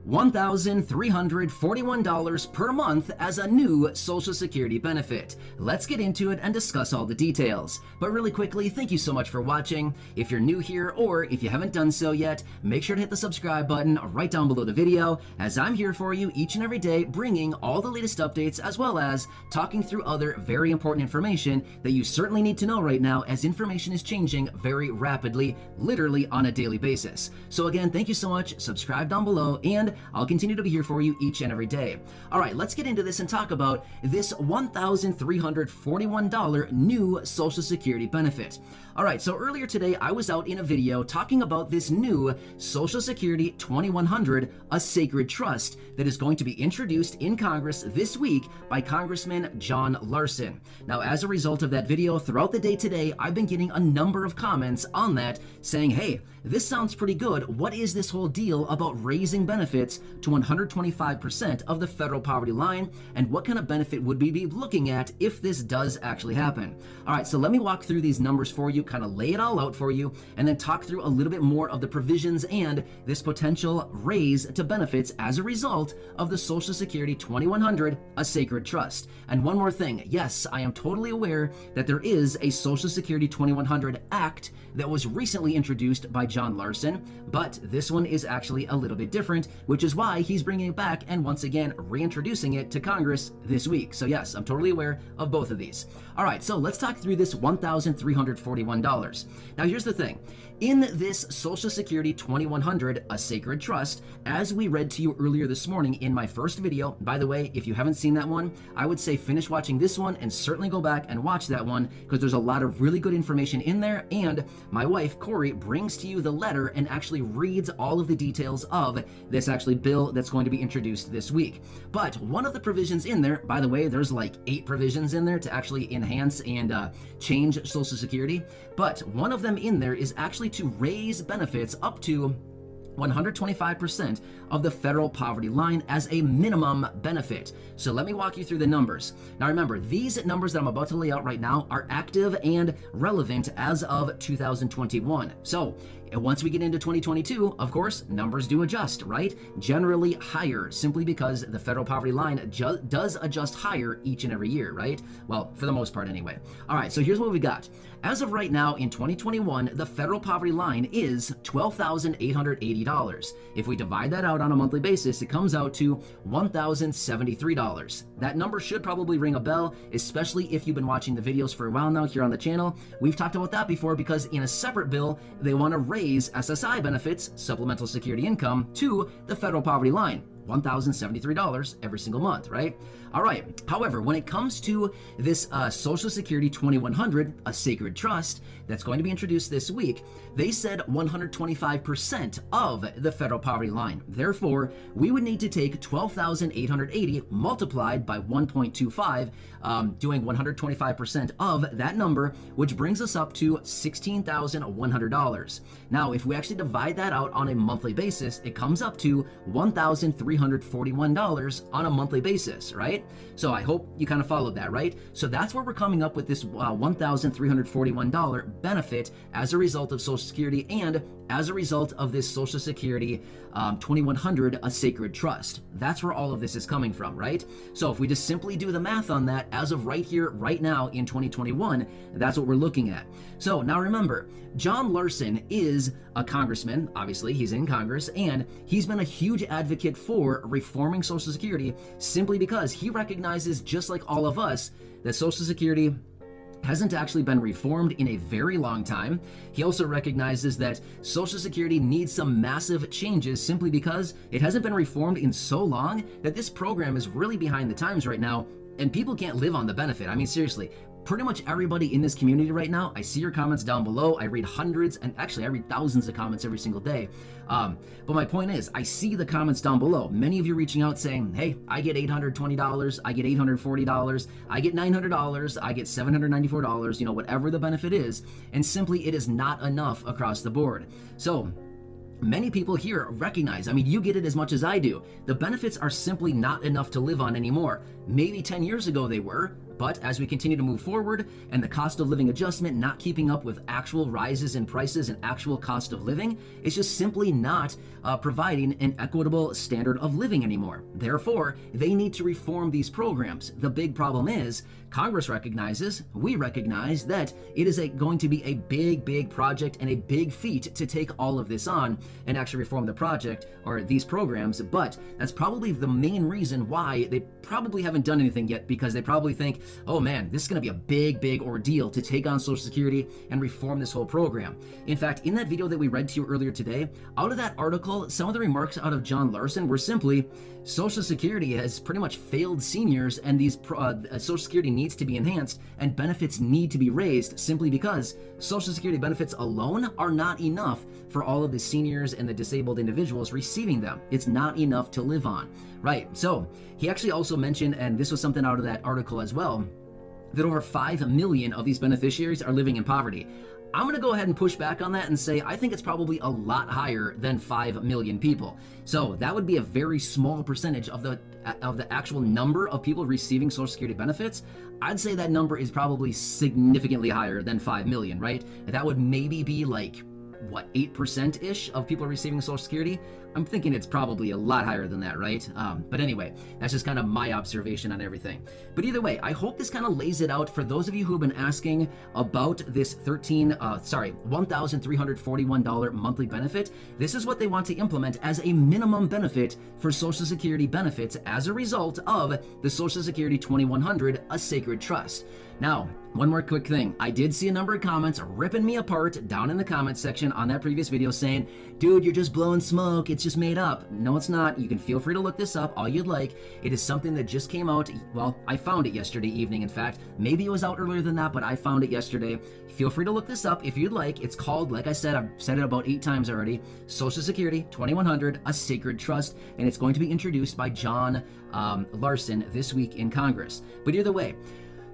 $1,341 per month as a new Social Security benefit. Let's get into it and discuss all the details. But really quickly, thank you so much for watching. If you're new here or if you haven't done so yet, make sure to hit the subscribe button right down below the video, as I'm here for you each and every day, bringing all the latest updates as well as talking through other very important information that you certainly need to know right now, as information is changing very rapidly, literally on a daily basis. So again, thank you so much. Subscribe down below and I'll continue to be here for you each and every day. All right, let's get into this and talk about this $1,341 new Social Security benefit. All right, so earlier today, I was out in a video talking about this new Social Security 2100, a sacred trust that is going to be introduced in Congress this week by Congressman John Larson. Now, as a result of that video, throughout the day today, I've been getting a number of comments on that saying, hey, this sounds pretty good. What is this whole deal about raising benefits to 125% of the federal poverty line? And what kind of benefit would we be looking at if this does actually happen? All right, so let me walk through these numbers for you, kind of lay it all out for you, and then talk through a little bit more of the provisions and this potential raise to benefits as a result of the Social Security 2100, a sacred trust. And one more thing, yes, I am totally aware that there is a Social Security 2100 Act that was recently introduced by John Larson, but this one is actually a little bit different, which is why he's bringing it back and once again reintroducing it to Congress this week. So yes, I'm totally aware of both of these. All right, so let's talk through this $1,341. Now here's the thing. In this Social Security 2100, a sacred trust, as we read to you earlier this morning in my first video, by the way, if you haven't seen that one, I would say finish watching this one and certainly go back and watch that one, because there's a lot of really good information in there, and my wife, Corey, brings to you the letter and actually reads all of the details of this actually bill that's going to be introduced this week. But one of the provisions in there, by the way, there's like 8 provisions in there to actually enhance and change Social Security, but one of them in there is actually to raise benefits up to 125% of the federal poverty line as a minimum benefit. So let me walk you through the numbers. Now remember, these numbers that I'm about to lay out right now are active and relevant as of 2021. So once we get into 2022, of course, numbers do adjust, right? Generally higher, simply because the federal poverty line does adjust higher each and every year, right? Well, for the most part anyway. All right, so here's what we got. As of right now in 2021, the federal poverty line is $12,880. If we divide that out on a monthly basis, it comes out to $1,073. That number should probably ring a bell, especially if you've been watching the videos for a while now here on the channel. We've talked about that before, because in a separate bill, they want to raise SSI benefits, supplemental security income, to the federal poverty line. $1,073 every single month, right? All right. However, when it comes to this Social Security 2100, a sacred trust that's going to be introduced this week, they said 125% of the federal poverty line. Therefore, we would need to take 12,880 multiplied by 1.25, doing 125% of that number, which brings us up to $16,100. Now, if we actually divide that out on a monthly basis, it comes up to $1,341 on a monthly basis, right? So I hope you kind of followed that, right? So that's where we're coming up with this $1,341 benefit as a result of Social Security and as a result of this Social Security 2100, a sacred trust. That's where all of this is coming from, right? So if we just simply do the math on that as of right here, right now in 2021, that's what we're looking at. So now remember, John Larson is a congressman, obviously he's in Congress, and he's been a huge advocate for reforming Social Security simply because he recognizes, just like all of us, that Social Security hasn't actually been reformed in a very long time. He also recognizes that Social Security needs some massive changes simply because it hasn't been reformed in so long that this program is really behind the times right now, and people can't live on the benefit. I mean, seriously, pretty much everybody in this community right now, I see your comments down below. I read hundreds, and actually I read thousands of comments every single day. But my point is, I see the comments down below. Many of you reaching out saying, hey, I get $820, I get $840, I get $900, I get $794, you know, whatever the benefit is. And simply, it is not enough across the board. So many people here recognize, I mean, you get it as much as I do. The benefits are simply not enough to live on anymore. Maybe 10 years ago they were, But as we continue to move forward and the cost of living adjustment not keeping up with actual rises in prices and actual cost of living, it's just simply not providing an equitable standard of living anymore. Therefore, they need to reform these programs. The big problem is Congress recognizes, we recognize that it is going to be a big project and a big feat to take all of this on and actually reform the project or these programs, but that's probably the main reason why they probably haven't done anything yet, because they probably think, oh man, this is going to be a big ordeal to take on Social Security and reform this whole program. In fact, in that video that we read to you earlier today, out of that article, some of the remarks out of John Larson were simply, Social Security has pretty much failed seniors, and these Social Security needs to be enhanced and benefits need to be raised, simply because Social Security benefits alone are not enough for all of the seniors and the disabled individuals receiving them. It's not enough to live on, right? So he actually also mentioned, and this was something out of that article as well, that over 5 million of these beneficiaries are living in poverty. I'm going to go ahead and push back on that and say I think it's probably a lot higher than 5 million people. So that would be a very small percentage of the actual number of people receiving Social Security benefits. I'd say that number is probably significantly higher than 5 million, right? That would maybe be like, what, 8%-ish of people receiving Social Security? I'm thinking it's probably a lot higher than that, right? But anyway, that's just kind of my observation on everything. But either way, I hope this kind of lays it out for those of you who have been asking about this $1,341 monthly benefit. This is what they want to implement as a minimum benefit for Social Security benefits as a result of the Social Security 2100, a sacred trust. Now, one more quick thing. I did see a number of comments ripping me apart down in the comments section on that previous video saying, dude, you're just blowing smoke. It's just made up. No, it's not. You can feel free to look this up all you'd like. It is something that just came out. Well, I found it yesterday evening, in fact. Maybe it was out earlier than that, but I found it yesterday. Feel free to look this up if you'd like. It's called, like I said, I've said it about 8 times already, Social Security 2100, a sacred trust, and it's going to be introduced by John Larson this week in Congress. But either way,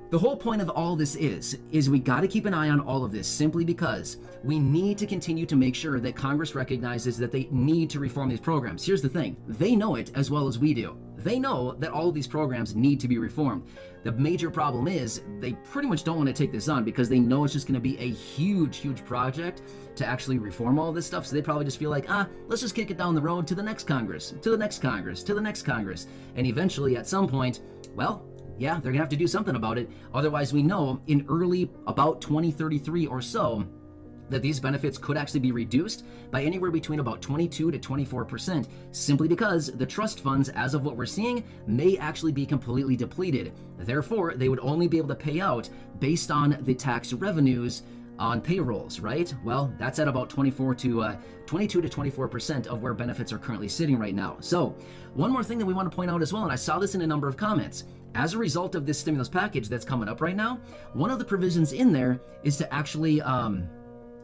the whole point of all this is we got to keep an eye on all of this, simply because we need to continue to make sure that Congress recognizes that they need to reform these programs. Here's the thing. They know it as well as we do. They know that all of these programs need to be reformed. The major problem is they pretty much don't want to take this on because they know it's just going to be a huge project to actually reform all of this stuff. So they probably just feel like, let's just kick it down the road to the next Congress, to the next Congress, to the next Congress. And eventually at some point, well, yeah, they're gonna have to do something about it. Otherwise, we know in early about 2033 or so that these benefits could actually be reduced by anywhere between about 22 to 24%, simply because the trust funds, as of what we're seeing, may actually be completely depleted. Therefore, they would only be able to pay out based on the tax revenues on payrolls, right? Well, that's at about 22 to 24% of where benefits are currently sitting right now. So one more thing that we want to point out as well, and I saw this in a number of comments, as a result of this stimulus package that's coming up right now, one of the provisions in there is to actually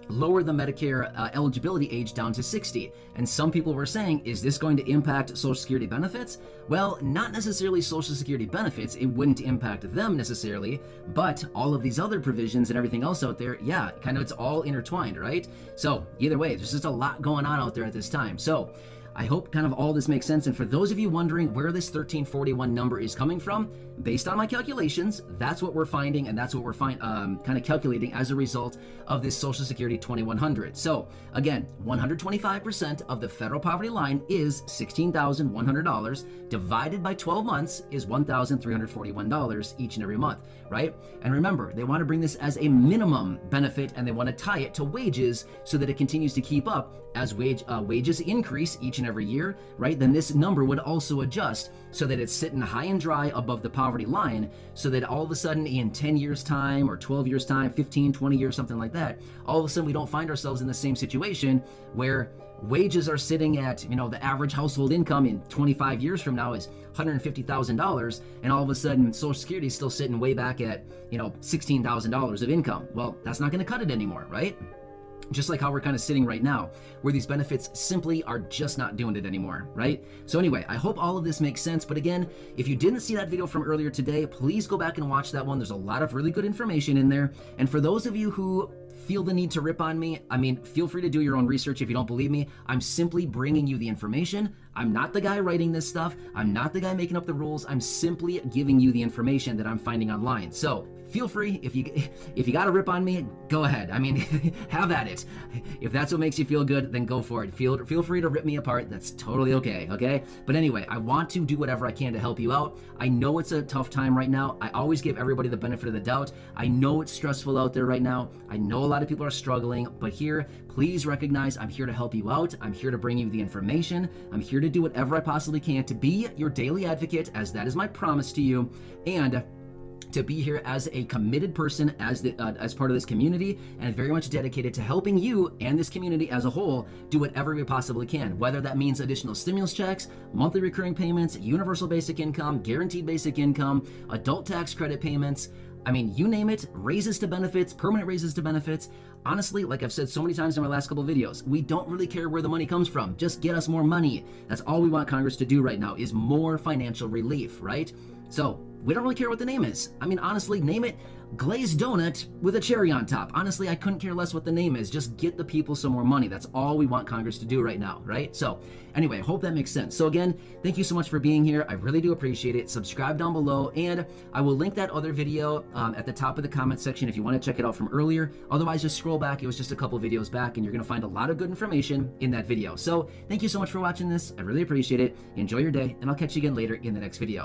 lower the Medicare eligibility age down to 60. And some people were saying, is this going to impact Social Security benefits? Well, not necessarily Social Security benefits. It wouldn't impact them necessarily, but all of these other provisions and everything else out there, yeah, kind of it's all intertwined, right? So either way, there's just a lot going on out there at this time. So I hope kind of all this makes sense. And for those of you wondering where this 1341 number is coming from, based on my calculations, that's what we're finding, and that's what we're kind of calculating as a result of this Social Security 2100. So again, 125% of the federal poverty line is $16,100 divided by 12 months is $1,341 each and every month, right? And remember, they want to bring this as a minimum benefit, and they want to tie it to wages so that it continues to keep up as wages increase each and every year, right? Then this number would also adjust so that it's sitting high and dry above the poverty line, so that all of a sudden in 10 years time or 12 years time, 15, 20 years, something like that, all of a sudden we don't find ourselves in the same situation where wages are sitting at, the average household income in 25 years from now is $150,000, and all of a sudden Social Security is still sitting way back at, $16,000 of income. Well, that's not going to cut it anymore, right? Just like how we're kind of sitting right now, where these benefits simply are just not doing it anymore, right? So anyway, I hope all of this makes sense. But again, if you didn't see that video from earlier today, please go back and watch that one. There's a lot of really good information in there. And for those of you who feel the need to rip on me, I mean, feel free to do your own research if you don't believe me. I'm simply bringing you the information. I'm not the guy writing this stuff. I'm not the guy making up the rules. I'm simply giving you the information that I'm finding online. So feel free, if you got to rip on me, go ahead. I mean, have at it. If that's what makes you feel good, then go for it. Feel free to rip me apart. That's totally okay, okay? But anyway, I want to do whatever I can to help you out. I know it's a tough time right now. I always give everybody the benefit of the doubt. I know it's stressful out there right now. I know a lot of people are struggling, but here, please recognize I'm here to help you out. I'm here to bring you the information. I'm here to do whatever I possibly can to be your daily advocate, as that is my promise to you, and to be here as a committed person, as part of this community, and very much dedicated to helping you and this community as a whole do whatever we possibly can, whether that means additional stimulus checks, monthly recurring payments, universal basic income, guaranteed basic income, adult tax credit payments. I mean, you name it, raises to benefits, permanent raises to benefits. Honestly, like I've said so many times in my last couple videos, we don't really care where the money comes from. Just get us more money. That's all we want Congress to do right now, is more financial relief, right? So we don't really care what the name is. I mean, honestly, name it glazed donut with a cherry on top. Honestly, I couldn't care less what the name is. Just get the people some more money. That's all we want Congress to do right now, right? So anyway, I hope that makes sense. So again, thank you so much for being here. I really do appreciate it. Subscribe down below, and I will link that other video at the top of the comment section if you want to check it out from earlier. Otherwise, just scroll back. It was just a couple videos back, and you're going to find a lot of good information in that video. So thank you so much for watching this. I really appreciate it. Enjoy your day, and I'll catch you again later in the next video.